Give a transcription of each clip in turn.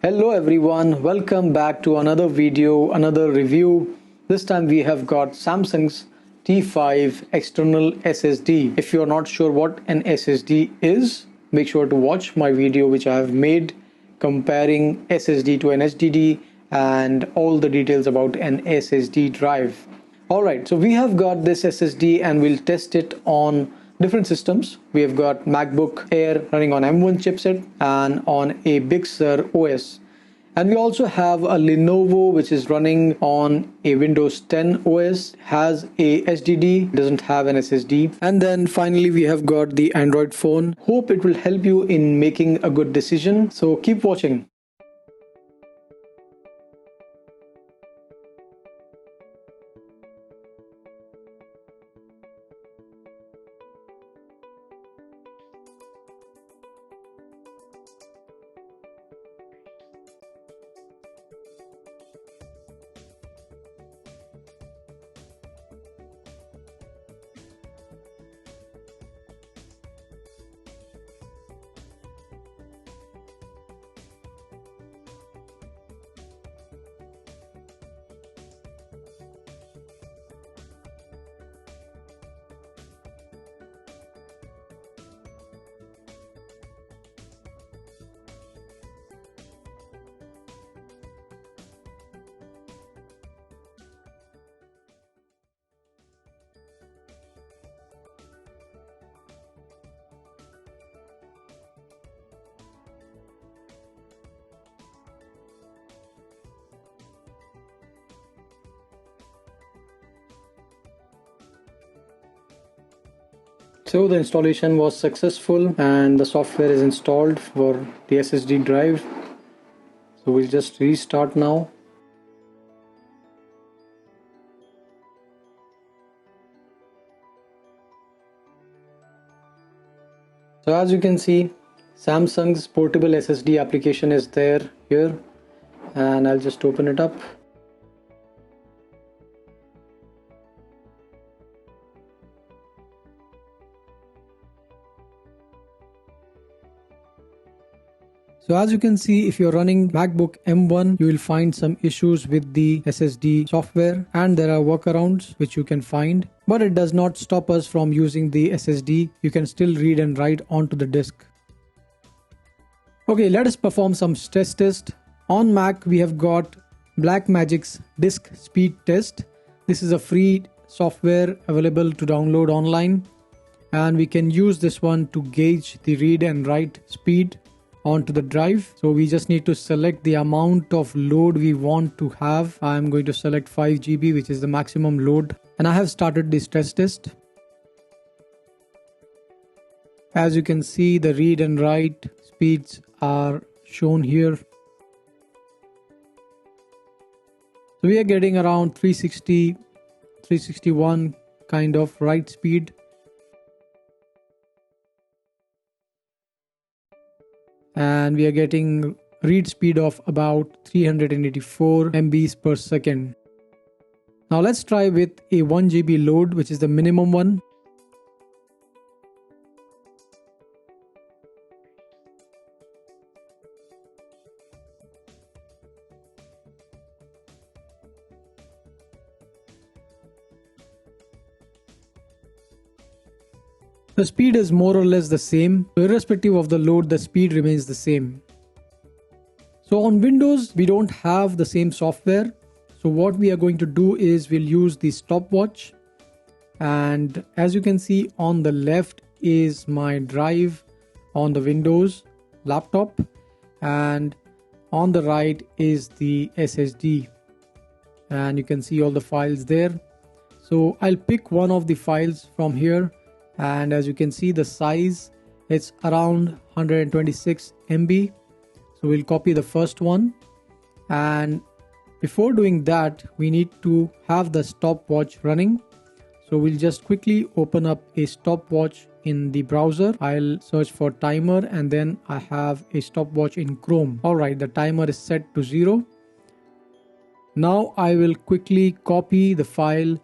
Hello everyone, welcome back to another video, another review. This time we have got Samsung's T5 External SSD. If you're not sure what an SSD is, make sure to watch my video which I have made comparing SSD to an HDD and all the details about an SSD drive. Alright, so we have got this SSD and we'll test it on different systems. We have got Macbook Air running on M1 chipset and on a BigSur OS. And we also have a Lenovo which is running on a Windows 10 OS, has a HDD, doesn't have an SSD. And then finally we have got the Android phone. Hope it will help you in making a good decision. So keep watching. So the installation was successful and the software is installed for the SSD drive. So we'll just restart now. So as you can see, Samsung's portable SSD application is there here, and I'll just open it up. So as you can see, if you're running Macbook M1, you will find some issues with the SSD software, and there are workarounds which you can find, but it does not stop us from using the SSD. You can still read and write onto the disk. Okay, let us perform some stress test. On Mac, we have got Blackmagic's disk speed test. This is a free software available to download online, and we can use this one to gauge the read and write speed onto the drive. So we just need to select the amount of load we want to have. I'm going to select 5 GB, which is the maximum load, and I have started the stress test. As you can see, the read and write speeds are shown here. So we are getting around 360, 361 kind of write speed. And we are getting read speed of about 384 MBs per second. Now let's try with a 1 GB load, which is the minimum one. The speed is more or less the same. So irrespective of the load, the speed remains the same. So on Windows, we don't have the same software. So what we are going to do is we'll use the stopwatch. And as you can see, on the left is my drive on the Windows laptop, and on the right is the SSD. And you can see all the files there. So I'll pick one of the files from here. And as you can see, the size, it's around 126 MB. So we'll copy the first one, and before doing that we need to have the stopwatch running. So we'll just quickly open up a stopwatch in the browser. I'll search for timer, and then I have a stopwatch in Chrome. Alright, the timer is set to 0. Now I will quickly copy the file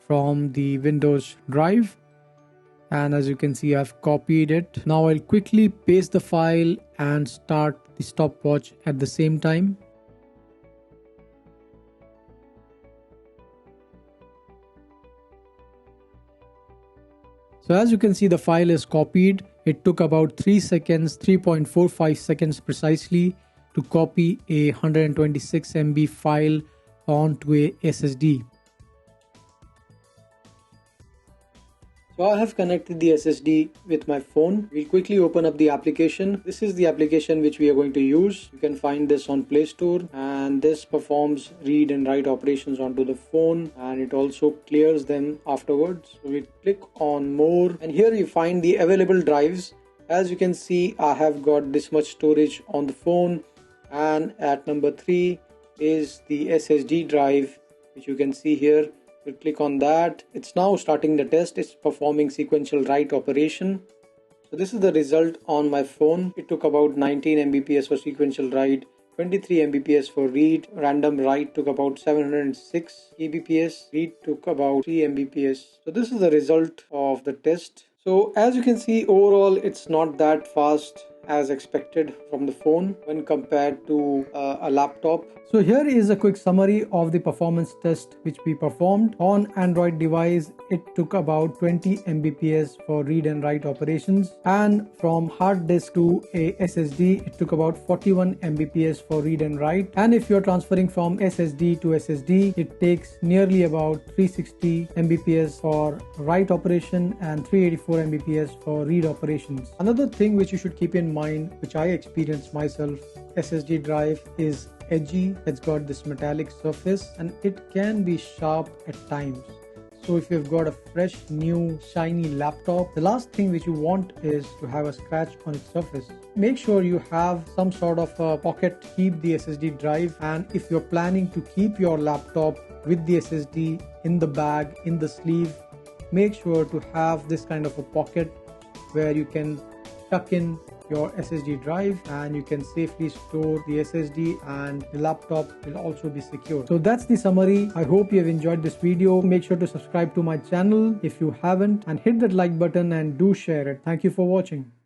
from the Windows drive, and as you can see, I've copied it. Now I'll quickly paste the file and start the stopwatch at the same time. So as you can see, the file is copied. It took about 3 seconds, 3.45 seconds precisely, to copy a 126 MB file onto a SSD. So I have connected the SSD with my phone. We'll quickly open up the application. This is the application which we are going to use. You can find this on Play Store, and this performs read and write operations onto the phone, and it also clears them afterwards. So we click on more, and here you find the available drives. As you can see, I have got this much storage on the phone, and at number 3 is the SSD drive, which you can see here. We'll click on that. It's now starting the test. It's performing sequential write operation. So this is the result on my phone. It took about 19 Mbps for sequential write, 23 Mbps for read. Random write took about 706 Mbps. Read took about 3 Mbps. So this is the result of the test. So as you can see, overall it's not that fast as expected from the phone when compared to a laptop. So here is a quick summary of the performance test which we performed. On Android device, it took about 20 Mbps for read and write operations, and from hard disk to a SSD, it took about 41 Mbps for read and write. And if you're transferring from SSD to SSD, it takes nearly about 360 Mbps for write operation and 384 Mbps for read operations. Another thing which you should keep in mind, which I experienced myself, SSD drive is edgy. It's got this metallic surface and it can be sharp at times. So if you've got a fresh, new, shiny laptop, the last thing which you want is to have a scratch on its surface. Make sure you have some sort of a pocket to keep the SSD drive, and if you're planning to keep your laptop with the SSD in the bag, in the sleeve, make sure to have this kind of a pocket where you can tuck in your SSD drive and you can safely store the SSD, and the laptop will also be secure. So that's the summary. I hope you have enjoyed this video. Make sure to subscribe to my channel if you haven't, and hit that like button and do share it. Thank you for watching.